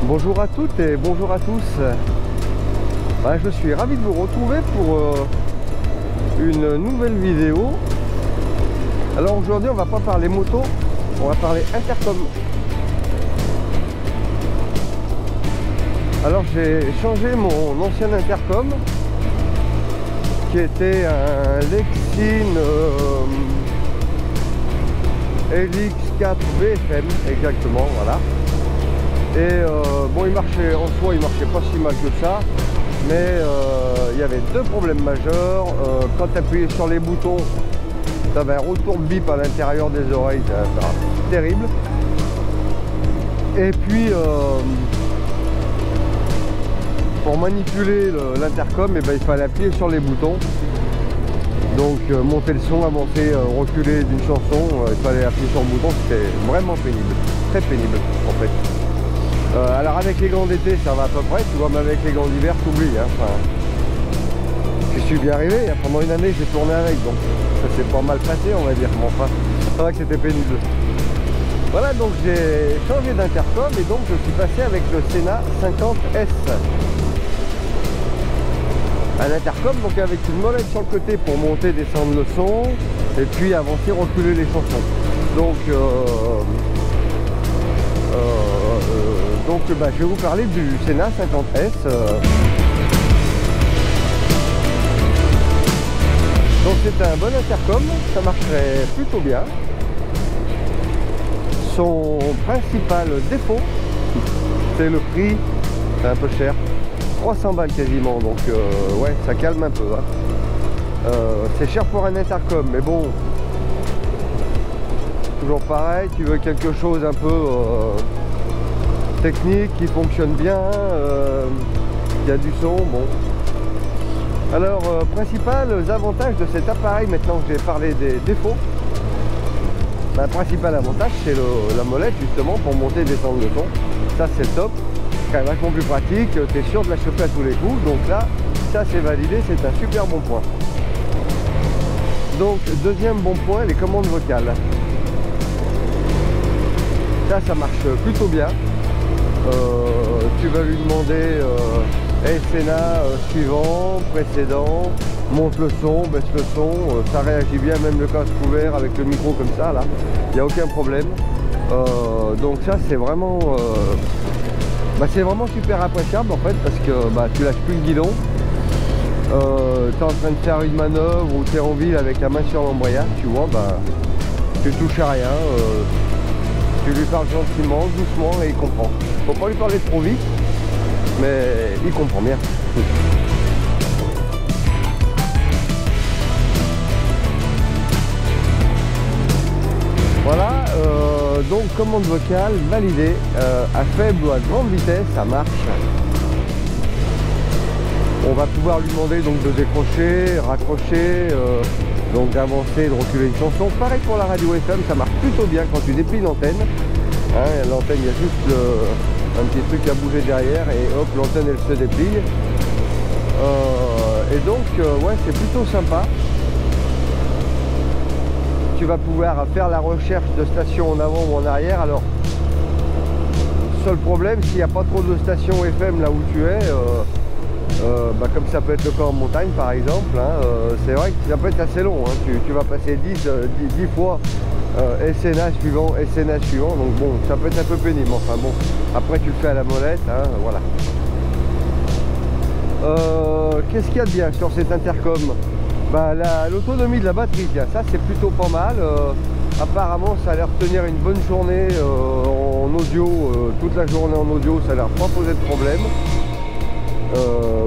Bonjour à toutes et bonjour à tous. Je suis ravi de vous retrouver pour une nouvelle vidéo. Alors aujourd'hui on va pas parler moto, on va parler intercom. Alors j'ai changé mon ancien intercom qui était un Lexin LX4 BFM exactement, voilà. Et bon, il marchait en soi, il marchait pas si mal que ça, mais il y avait deux problèmes majeurs. Quand tu appuyais sur les boutons, tu avais un retour de bip à l'intérieur des oreilles, c'était terrible. Et puis pour manipuler l'intercom, il fallait appuyer sur les boutons. Donc monter le son, avancer, reculer d'une chanson, il fallait appuyer sur le bouton, c'était vraiment pénible, très pénible en fait. Alors avec les gants d'été ça va à peu près, tu vois, mais avec les gants d'hiver t'oublies, hein. Enfin, je suis bien arrivé, hein. Pendant une année j'ai tourné avec, donc ça s'est pas mal passé on va dire, mais enfin c'est vrai que c'était pénible. Voilà, donc j'ai changé d'intercom et donc je suis passé avec le Sena 50S. Un intercom donc avec une molette sur le côté pour monter, descendre le son et puis avancer, reculer les chansons. Donc je vais vous parler du Sena 50S. Donc c'est un bon intercom, ça marcherait plutôt bien. Son principal défaut, c'est le prix, c'est un peu cher, 300 balles quasiment, donc ouais, ça calme un peu, hein. C'est cher pour un intercom, mais bon, toujours pareil, tu veux quelque chose un peu technique, qui fonctionne bien, qui a du son, bon. Alors, principal avantage de cet appareil, maintenant que j'ai parlé des défauts, principal avantage c'est la molette justement pour monter et descendre le son. Ça c'est le top, c'est quand même vachement plus pratique, tu es sûr de la choper à tous les coups, donc là, ça c'est validé, c'est un super bon point. Donc, deuxième bon point, les commandes vocales. Ça marche plutôt bien. Tu vas lui demander hey Sena, suivant, précédent, monte le son, baisse le son, ça réagit bien, même le casque ouvert avec le micro comme ça là, il n'y a aucun problème. Donc ça c'est vraiment super appréciable en fait, parce que tu lâches plus le guidon, tu es en train de faire une manœuvre ou tu es en ville avec la main sur l'embrayage, tu vois, tu touches à rien, tu lui parles gentiment, doucement et il comprend. Faut pas lui parler trop vite, mais il comprend bien. Voilà, donc commande vocale validée, à faible ou à grande vitesse, ça marche. On va pouvoir lui demander donc de décrocher, raccrocher, donc d'avancer, de reculer une chanson. Pareil pour la radio FM, ça marche plutôt bien quand tu déplies l'antenne. Hein, l'antenne, il y a juste un petit truc à bouger derrière et hop, l'antenne elle se déplie. Et donc, ouais, c'est plutôt sympa. Tu vas pouvoir faire la recherche de stations en avant ou en arrière. Alors, seul problème, s'il n'y a pas trop de stations FM là où tu es, comme ça peut être le cas en montagne par exemple, hein, c'est vrai que ça peut être assez long, hein. Tu vas passer 10 fois SNA suivant, SNA suivant, donc bon, ça peut être un peu pénible, enfin bon, après tu le fais à la molette, hein, voilà. Qu'est-ce qu'il y a de bien sur cet intercom? L'autonomie de la batterie, ça c'est plutôt pas mal. Apparemment ça a l'air de tenir une bonne journée en audio, toute la journée en audio, ça a l'air pas poser de problème.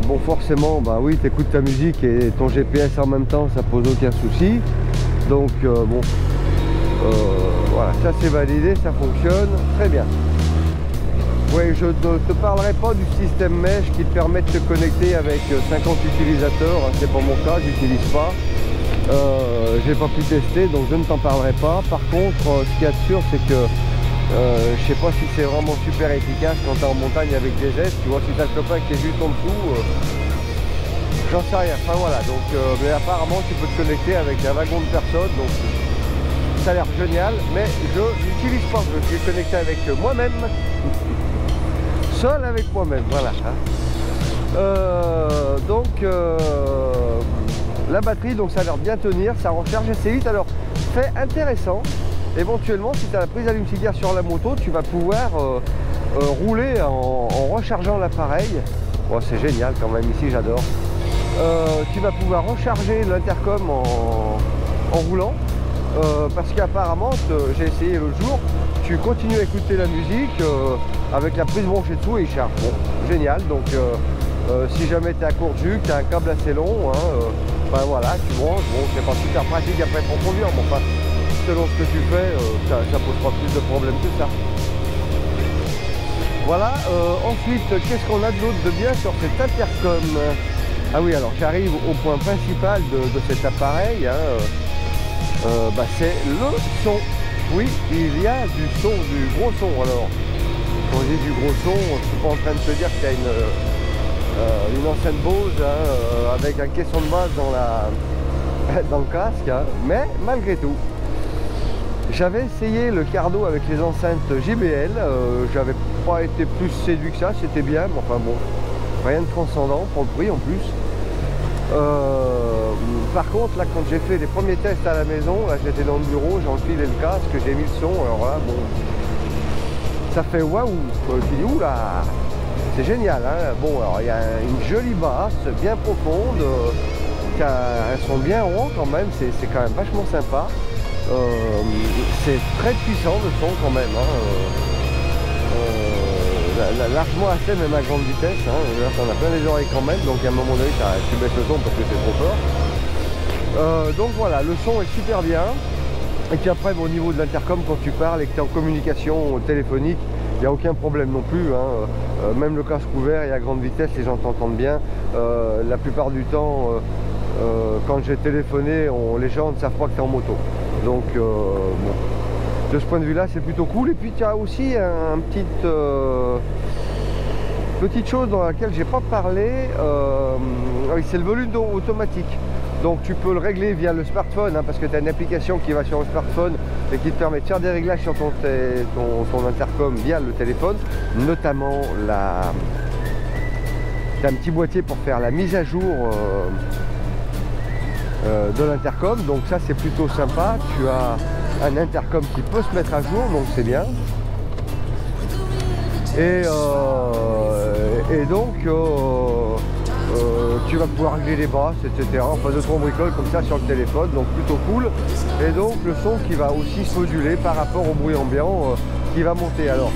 Bon, forcément, oui, tu écoutes ta musique et ton GPS en même temps, ça pose aucun souci. Donc voilà, ça c'est validé, ça fonctionne très bien. Oui, je ne te parlerai pas du système mesh qui te permet de te connecter avec 50 utilisateurs, hein, c'est pas mon cas, j'utilise pas. J'ai pas pu tester, donc je ne t'en parlerai pas. Par contre, ce qu'il y a de sûr, c'est que je sais pas si c'est vraiment super efficace quand tu es en montagne avec des aides, tu vois, si tu as le copain qui est juste en dessous, j'en sais rien. Enfin voilà, donc mais apparemment tu peux te connecter avec un wagon de personnes, donc ça a l'air génial, mais je n'utilise pas, je suis connecté avec moi-même seul avec moi-même, voilà. La batterie, donc ça a l'air de bien tenir, ça recharge assez vite. Alors, fait intéressant, éventuellement, si tu as la prise allume-cigare sur la moto, tu vas pouvoir rouler en rechargeant l'appareil. Oh, c'est génial quand même, ici j'adore. Tu vas pouvoir recharger l'intercom en roulant, parce qu'apparemment, j'ai essayé l'autre jour, tu continues à écouter la musique avec la prise branchée dessous et il charge. Bon, génial, donc si jamais tu es à court de jus, que tu as un câble assez long, ben voilà, tu branches, bon, c'est pas super pratique après pour conduire, mais enfin, selon ce que tu fais, ça pose pas plus de problèmes que ça. Voilà, ensuite, qu'est-ce qu'on a de l'autre de bien sur cet intercom? Ah oui, alors j'arrive au point principal de cet appareil, bah, c'est le son. Oui, il y a du son, du gros son. Alors, quand je dis du gros son, je ne suis pas en train de te dire qu'il y a une enceinte Bose avec un caisson de base dans le casque, mais malgré tout, j'avais essayé le Cardo avec les enceintes JBL, j'avais pas été plus séduit que ça, c'était bien, mais enfin bon, rien de transcendant pour le prix en plus. Par contre, là, quand j'ai fait les premiers tests à la maison, là j'étais dans le bureau, j'ai enfilé le casque, j'ai mis le son, alors là, bon, ça fait waouh, tu dis oula, c'est génial, hein. Bon, alors il y a une jolie basse, bien profonde, un son bien rond quand même, c'est quand même vachement sympa. C'est très puissant le son quand même, largement assez même à grande vitesse, là t'en as plein les oreilles quand même, donc à un moment donné tu baisses le son parce que c'est trop fort. Donc voilà, le son est super bien. Et puis après, au niveau de l'intercom, quand tu parles et que tu es en communication téléphonique, il n'y a aucun problème non plus, même le casque ouvert et à grande vitesse, les gens t'entendent bien. La plupart du temps, quand j'ai téléphoné, les gens ne savent pas que tu es en moto. Donc bon, de ce point de vue là, c'est plutôt cool. Et puis tu as aussi petite chose dans laquelle j'ai pas parlé, c'est le volume automatique. Donc tu peux le régler via le smartphone, parce que tu as une application qui va sur le smartphone et qui te permet de faire des réglages sur ton intercom via le téléphone, notamment tu as un petit boîtier pour faire la mise à jour de l'intercom, donc ça c'est plutôt sympa. Tu as un intercom qui peut se mettre à jour, donc c'est bien. Et donc tu vas pouvoir régler les basses, etc. Enfin, de ton bricole comme ça sur le téléphone, donc plutôt cool. Et donc le son qui va aussi se moduler par rapport au bruit ambiant qui va monter. Alors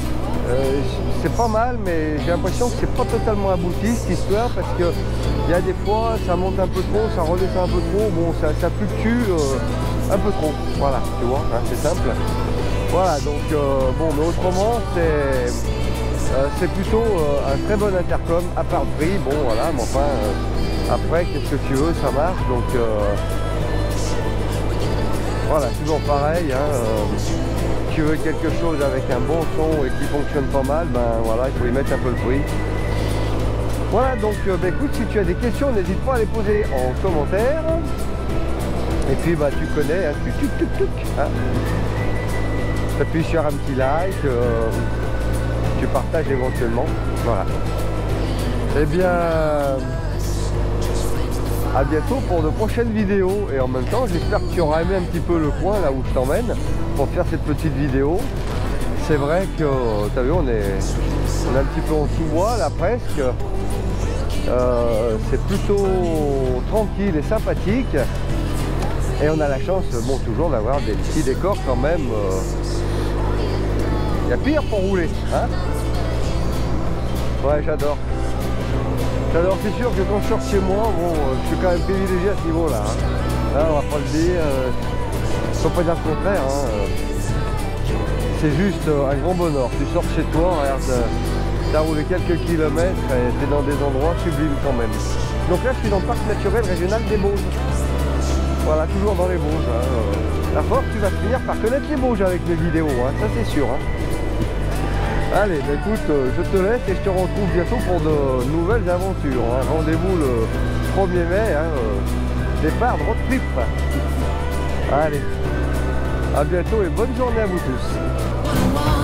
c'est pas mal, mais j'ai l'impression que c'est pas totalement abouti cette histoire, parce que il y a des fois ça monte un peu trop, ça redescend un peu trop, bon ça fluctue un peu trop, voilà, tu vois, c'est simple. Voilà, donc bon, mais autrement c'est plutôt un très bon intercom à part de prix, bon voilà, mais enfin après qu'est-ce que tu veux, ça marche, donc voilà, toujours pareil, tu veux quelque chose avec un bon son et qui fonctionne pas mal, ben voilà, il faut y mettre un peu le prix. Voilà, donc bah, écoute, si tu as des questions, n'hésite pas à les poser en commentaire. Et puis bah tu connais, tu appuies sur un petit like, tu partages éventuellement, voilà. Eh bien, à bientôt pour de prochaines vidéos, et en même temps j'espère que tu auras aimé un petit peu le coin là où je t'emmène pour faire cette petite vidéo. C'est vrai que tu as vu, on est un petit peu en sous-bois là presque, c'est plutôt tranquille et sympathique, et on a la chance, bon, toujours d'avoir des petits décors quand même. Il y a pire pour rouler, ouais, j'adore. C'est sûr que quand je sors chez moi, bon, je suis quand même privilégié à ce niveau-là. Là, on va pas le dire, faut pas dire le contraire. C'est juste un grand bonheur. Tu sors chez toi, regarde, tu as roulé quelques kilomètres et tu es dans des endroits sublimes quand même. Donc là, je suis dans le parc naturel régional des Bauges. Voilà, toujours dans les Bauges. La force, tu vas finir par connaître les Bauges avec mes vidéos, ça c'est sûr. Allez, bah écoute, je te laisse et je te retrouve bientôt pour de nouvelles aventures. Rendez-vous le 1er mai, départ de road trip. Allez, à bientôt et bonne journée à vous tous.